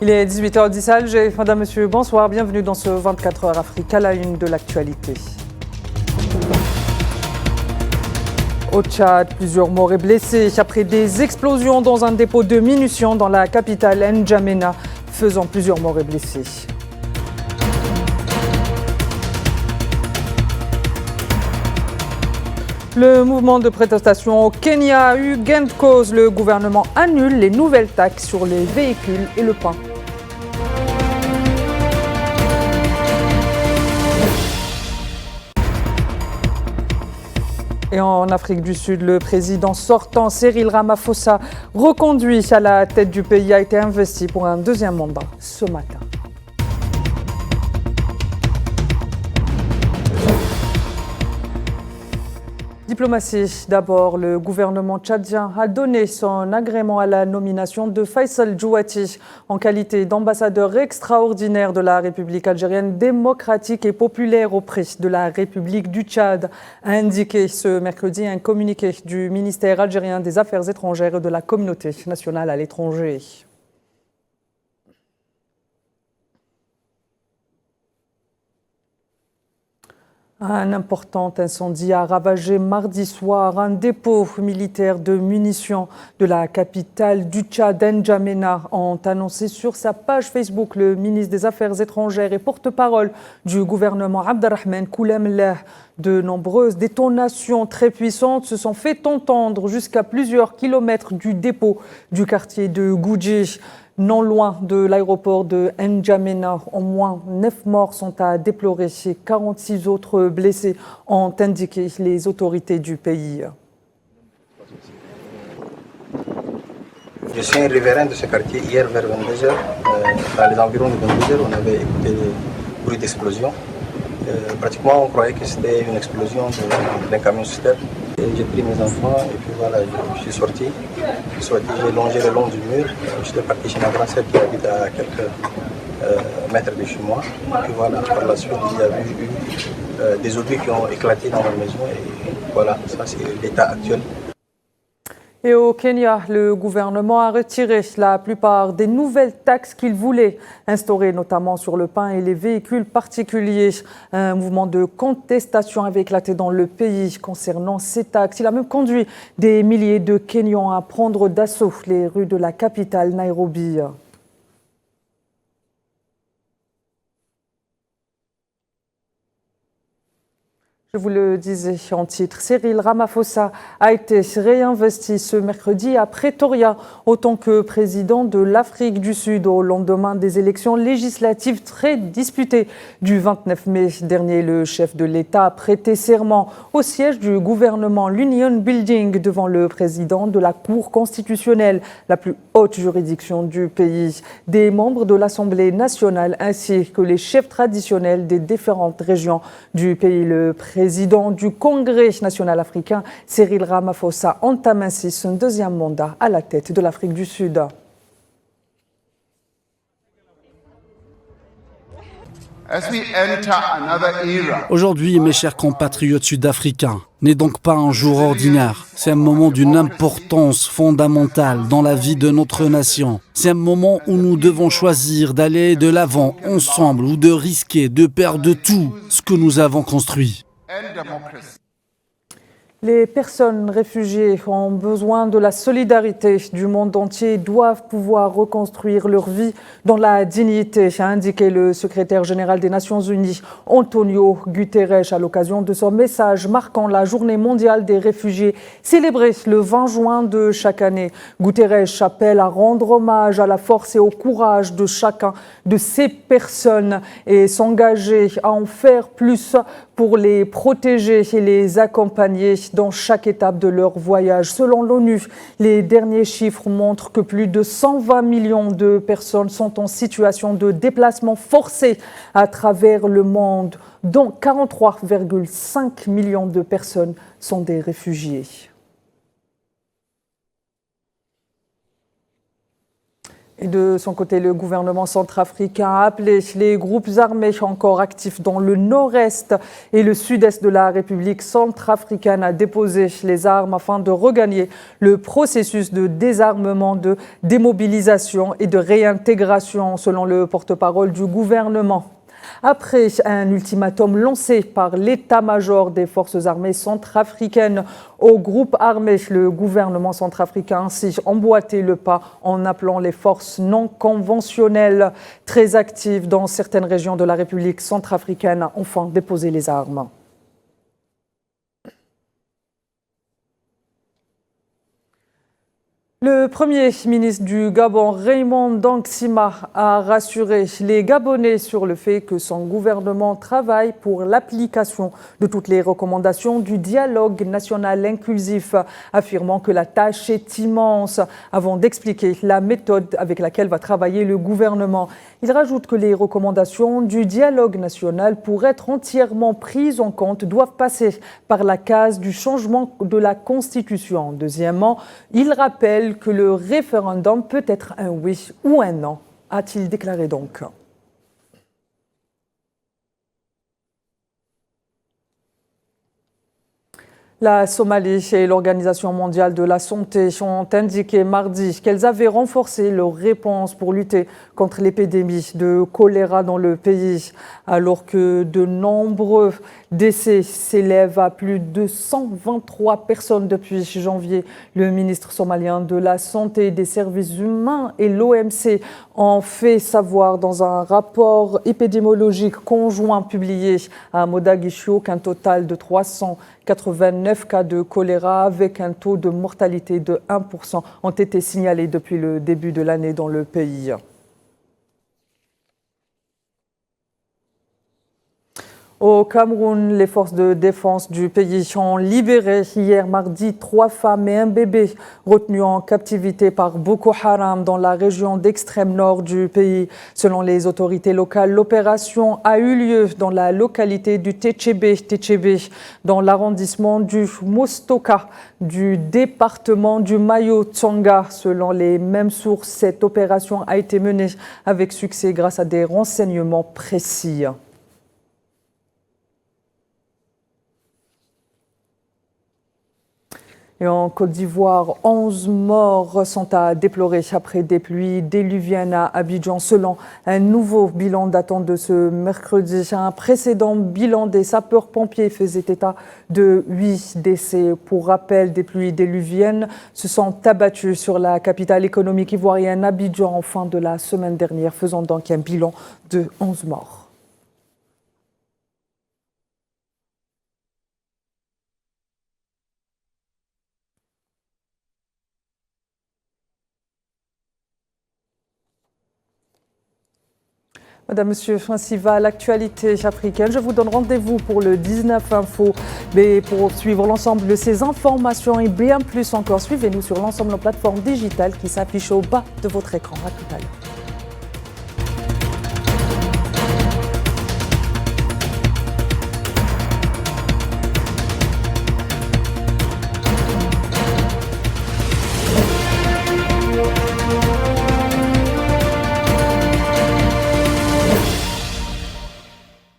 Il est 18h10 à Alger. Madame, Monsieur, bonsoir. Bienvenue dans ce 24 heures Afrique à la une de l'actualité. Au Tchad, plusieurs morts et blessés après des explosions dans un dépôt de munitions dans la capitale N'Djamena, faisant plusieurs morts et blessés. Le mouvement de protestation au Kenya a eu gain de cause. Le gouvernement annule les nouvelles taxes sur les véhicules et le pain. Et en Afrique du Sud, le président sortant Cyril Ramaphosa, reconduit à la tête du pays, a été investi pour un deuxième mandat ce matin. Diplomatie. D'abord, le gouvernement tchadien a donné son agrément à la nomination de Faisal Djouati en qualité d'ambassadeur extraordinaire de la République algérienne démocratique et populaire auprès de la République du Tchad, a indiqué ce mercredi un communiqué du ministère algérien des Affaires étrangères et de la communauté nationale à l'étranger. Un important incendie a ravagé mardi soir un dépôt militaire de munitions de la capitale du Tchad, N'Djamena, ont annoncé sur sa page Facebook le ministre des Affaires étrangères et porte-parole du gouvernement Abderrahmane Koulemleh. De nombreuses détonations très puissantes se sont fait entendre jusqu'à plusieurs kilomètres du dépôt du quartier de Goudji. Non loin de l'aéroport de N'Djamena, au moins 9 morts sont à déplorer et 46 autres blessés, ont indiqué les autorités du pays. Je suis un riverain de ce quartier. Hier vers 22h, dans les environs de 22h, on avait écouté des bruits d'explosion. Pratiquement, on croyait que c'était une explosion d'un camion citerne. J'ai pris mes enfants et puis voilà, je suis sorti. J'ai longé le long du mur. J'étais parti chez ma grand-sœur qui habite à quelques mètres de chez moi. Et puis voilà, par la suite, il y a eu des objets qui ont éclaté dans ma maison. Et voilà, ça c'est l'état actuel. Et au Kenya, le gouvernement a retiré la plupart des nouvelles taxes qu'il voulait instaurer, notamment sur le pain et les véhicules particuliers. Un mouvement de contestation avait éclaté dans le pays concernant ces taxes. Il a même conduit des milliers de Kenyans à prendre d'assaut les rues de la capitale, Nairobi. Je vous le disais en titre, Cyril Ramaphosa a été réinvesti ce mercredi à Pretoria en tant que président de l'Afrique du Sud au lendemain des élections législatives très disputées du 29 mai dernier. Le chef de l'État a prêté serment au siège du gouvernement, l'Union Building, devant le président de la Cour constitutionnelle, la plus haute juridiction du pays, des membres de l'Assemblée nationale ainsi que les chefs traditionnels des différentes régions du pays. Le président du Congrès national africain, Cyril Ramaphosa, entame ainsi son deuxième mandat à la tête de l'Afrique du Sud. Aujourd'hui, mes chers compatriotes sud-africains, n'est donc pas un jour ordinaire. C'est un moment d'une importance fondamentale dans la vie de notre nation. C'est un moment où nous devons choisir d'aller de l'avant ensemble ou de risquer de perdre tout ce que nous avons construit. Les personnes réfugiées ont besoin de la solidarité du monde entier et doivent pouvoir reconstruire leur vie dans la dignité, a indiqué le secrétaire général des Nations Unies, Antonio Guterres, à l'occasion de son message marquant la Journée mondiale des réfugiés, célébrée le 20 juin de chaque année. Guterres appelle à rendre hommage à la force et au courage de chacun de ces personnes et s'engager à en faire plus pour les protéger et les accompagner dans chaque étape de leur voyage. Selon l'ONU, les derniers chiffres montrent que plus de 120 millions de personnes sont en situation de déplacement forcé à travers le monde, dont 43,5 millions de personnes sont des réfugiés. Et de son côté, le gouvernement centrafricain a appelé les groupes armés encore actifs dans le nord-est et le sud-est de la République centrafricaine à déposer les armes afin de regagner le processus de désarmement, de démobilisation et de réintégration, selon le porte-parole du gouvernement. Après un ultimatum lancé par l'état-major des forces armées centrafricaines au groupe armé, le gouvernement centrafricain a ainsi emboîté le pas en appelant les forces non conventionnelles très actives dans certaines régions de la République centrafricaine à enfin déposer les armes. Le Premier ministre du Gabon, Raymond Danksima, a rassuré les Gabonais sur le fait que son gouvernement travaille pour l'application de toutes les recommandations du dialogue national inclusif, affirmant que la tâche est immense, avant d'expliquer la méthode avec laquelle va travailler le gouvernement. Il rajoute que les recommandations du dialogue national, pour être entièrement prises en compte, doivent passer par la case du changement de la Constitution. Deuxièmement, il rappelle que le référendum peut être un oui ou un non, a-t-il déclaré donc. La Somalie et l'Organisation mondiale de la santé ont indiqué mardi qu'elles avaient renforcé leur réponse pour lutter contre l'épidémie de choléra dans le pays, alors que de nombreux décès s'élèvent à plus de 123 personnes depuis janvier. Le ministre somalien de la Santé et des Services humains et l'OMC ont fait savoir dans un rapport épidémiologique conjoint publié à Mogadiscio qu'un total de 389 cas de choléra avec un taux de mortalité de 1% ont été signalés depuis le début de l'année dans le pays. Au Cameroun, les forces de défense du pays ont libéré hier mardi 3 femmes et un bébé retenus en captivité par Boko Haram dans la région d'extrême nord du pays. Selon les autorités locales, l'opération a eu lieu dans la localité du Tétchébé, dans l'arrondissement du Mostoka, du département du Mayo-Tsonga. Selon les mêmes sources, cette opération a été menée avec succès grâce à des renseignements précis. Et en Côte d'Ivoire, 11 morts sont à déplorer après des pluies diluviennes à Abidjan. Selon un nouveau bilan datant de ce mercredi, un précédent bilan des sapeurs-pompiers faisait état de 8 décès. Pour rappel, des pluies diluviennes se sont abattues sur la capitale économique ivoirienne, Abidjan, en fin de la semaine dernière, faisant donc un bilan de 11 morts. Madame, Monsieur, ainsi va l'actualité africaine. Je vous donne rendez-vous pour le 19 Info. Mais pour suivre l'ensemble de ces informations et bien plus encore, suivez-nous sur l'ensemble de nos plateformes digitales qui s'affichent au bas de votre écran. À tout à l'heure.